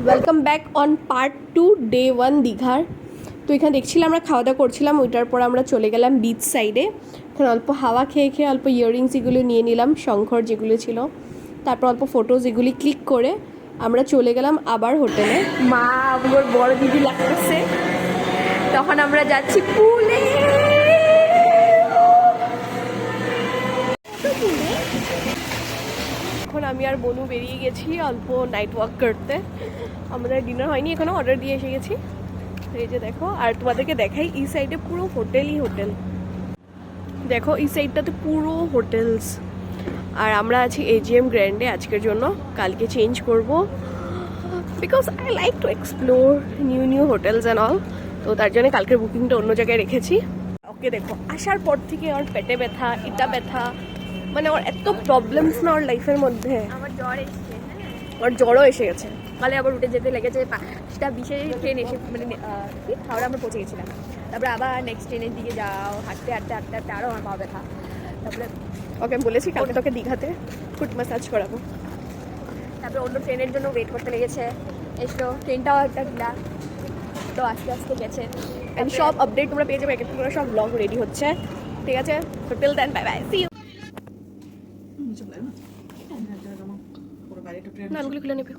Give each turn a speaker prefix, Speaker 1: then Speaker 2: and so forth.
Speaker 1: Welcome back on part 2 day 1 দীঘার। তো এখানে দেখছিলাম আমরা খাওয়া দাওয়া করছিলাম, ওইটার পর আমরা চলে গেলাম বিচ সাইডে। এখানে অল্প হাওয়া খেয়ে খেয়ে অল্প ইয়াররিংস এগুলো নিয়ে নিলাম, শঙ্খর যেগুলো ছিল, তারপর অল্প ফটোজ এগুলি ক্লিক করে আমরা চলে গেলাম আবার হোটেলে। মা আমার বড় দিদি লাগতেছে, তখন আমরা যাচ্ছি পুলে। এখন আমি আর বনু বেরিয়ে গেছি অল্প নাইট ওয়াক করতে। আমাদের ডিনার হয়নি এখনো, অর্ডার দিয়ে এসে গেছি। এই যে দেখো, আর তোমাদেরকে দেখাই এই সাইডে পুরো হোটেলই হোটেল। দেখো এই সাইডটাতে পুরো হোটেলস। আর আমরা আছি এজিএম গ্র্যান্ডে আজকের জন্য, কালকে চেঞ্জ করব because I like to explore new hotels and all. তো তার জন্য কালকের বুকিংটা অন্য জায়গায় রেখেছি। ওকে দেখো, আসার পর থেকে ওর পেটে ব্যথা, এটা ব্যথা, মানে ওর এত প্রবলেমস না ওর লাইফের মধ্যে।
Speaker 2: আমার জ্বর এসছে,
Speaker 1: ওর জ্বরও এসে গেছে।
Speaker 2: সকালে আবার উঠে যেতে লেগেছে 5টা 20-এ ট্রেন এসে, মানে হাওড়া আমরা পৌঁছে গেছিলাম। তারপরে আবার নেক্সট ট্রেনের দিকে যাও, হাঁটতে হাঁটতে হাঁটতে হাঁটতে আরও আমার পা ব্যথা। তারপরে
Speaker 1: ওকে বলেছি কালকে তোকে দীঘাতে ফুট ম্যাসাজ করাবো।
Speaker 2: তারপরে অন্য ট্রেনের জন্য ওয়েট করতে লেগেছে, এসলো ট্রেনটাও একটা ঢিলা, তো আস্তে আস্তে গেছে।
Speaker 1: আমি সব আপডেট তোমরা পেয়ে যাবে, এক একটা করে সব ব্লগ রেডি হচ্ছে, ঠিক আছে? তো till then bye bye, see you. নানগুলি খুলে নেবে।